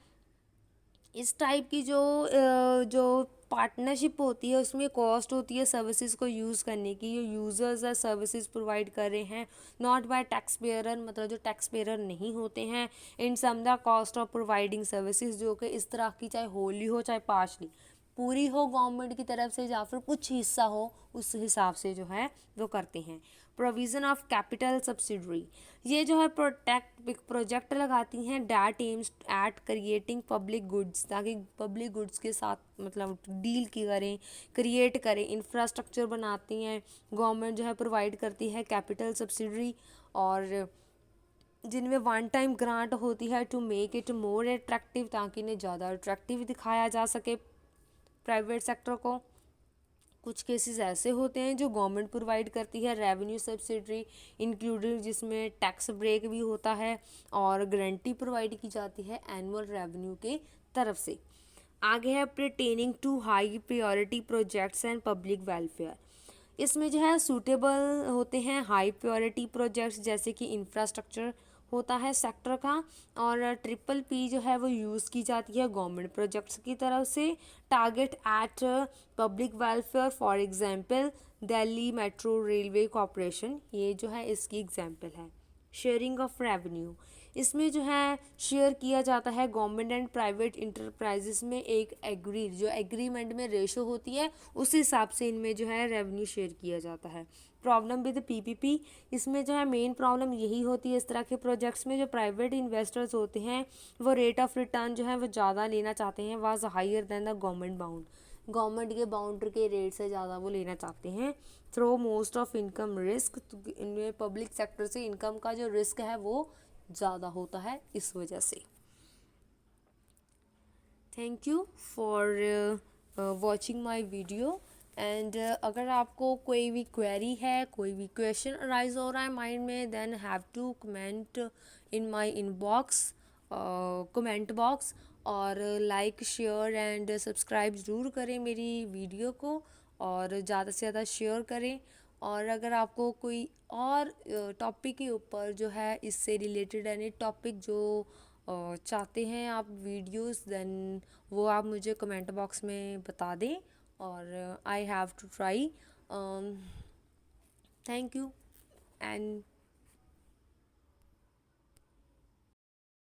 इस टाइप की जो पार्टनरशिप होती है उसमें कॉस्ट होती है सर्विसेज को यूज़ करने की, जो यूज़र्स है सर्विसेज प्रोवाइड कर रहे हैं, नॉट बाय टैक्स पेयर, मतलब जो टैक्स पेयर नहीं होते हैं। In sum the cost of providing services, जो कि इस तरह की चाहे होली हो चाहे पार्शली, पूरी हो गवर्नमेंट की तरफ से या फिर कुछ हिस्सा हो, उस हिसाब से जो है वो करते हैं। प्रोविज़न ऑफ कैपिटल सब्सिडरी, ये जो है प्रोजेक्ट लगाती हैं that aims at creating public goods, ताकि पब्लिक गुड्स के साथ मतलब डील की करें, क्रिएट करें, इंफ्रास्ट्रक्चर बनाती हैं। गवर्नमेंट जो है प्रोवाइड करती है कैपिटल सब्सिडरी, और जिनमें वन टाइम ग्रांट होती है to make it more attractive, ताकि इन्हें ज़्यादा अट्रैक्टिव दिखाया जा सके प्राइवेट सेक्टर को। कुछ केसेस ऐसे होते हैं जो गवर्नमेंट प्रोवाइड करती है रेवेन्यू सब्सिडरी इंक्लूडेड, जिसमें टैक्स ब्रेक भी होता है, और गारंटी प्रोवाइड की जाती है एनुअल रेवेन्यू के तरफ से। आगे है pertaining to high priority projects and public welfare. इसमें जो है सूटेबल होते हैं हाई प्रायोरिटी प्रोजेक्ट्स, जैसे कि इंफ्रास्ट्रक्चर होता है सेक्टर का, और ट्रिपल पी जो है वो यूज़ की जाती है गवर्नमेंट प्रोजेक्ट्स की तरफ से, target eight public welfare, for example Delhi metro railway corporation, ये जो है इसकी एग्जांपल है। शेयरिंग ऑफ रेवेन्यू, इसमें जो है शेयर किया जाता है गवर्नमेंट एंड प्राइवेट इंटरप्राइजेस में, एक जो एग्रीमेंट में रेशो होती है उस हिसाब से इनमें जो है रेवेन्यू शेयर किया जाता है। प्रॉब्लम विद PPP, इसमें जो है मेन प्रॉब्लम यही होती है इस तरह के प्रोजेक्ट्स में, जो प्राइवेट इन्वेस्टर्स होते हैं वो रेट ऑफ रिटर्न जो है वो ज़्यादा लेना चाहते हैं, was higher than the government bound, government के बाउंड्री के रेट से ज़्यादा वो लेना चाहते हैं। Through most of income risk, इनमें पब्लिक सेक्टर से इनकम का जो रिस्क है वो ज़्यादा होता है इस वजह से। Thank you for watching my video, and अगर आपको कोई भी क्वेरी है, कोई भी क्वेश्चन अराइज हो रहा है माइंड में, then have to comment in my inbox, comment box, और लाइक शेयर एंड सब्सक्राइब ज़रूर करें मेरी वीडियो को, और ज़्यादा से ज़्यादा शेयर करें। और अगर आपको कोई और टॉपिक के ऊपर जो है इससे रिलेटेड एनी टॉपिक जो चाहते हैं आप वीडियोस, देन वो आप मुझे कमेंट बॉक्स में बता दें और I have to try. Thank you and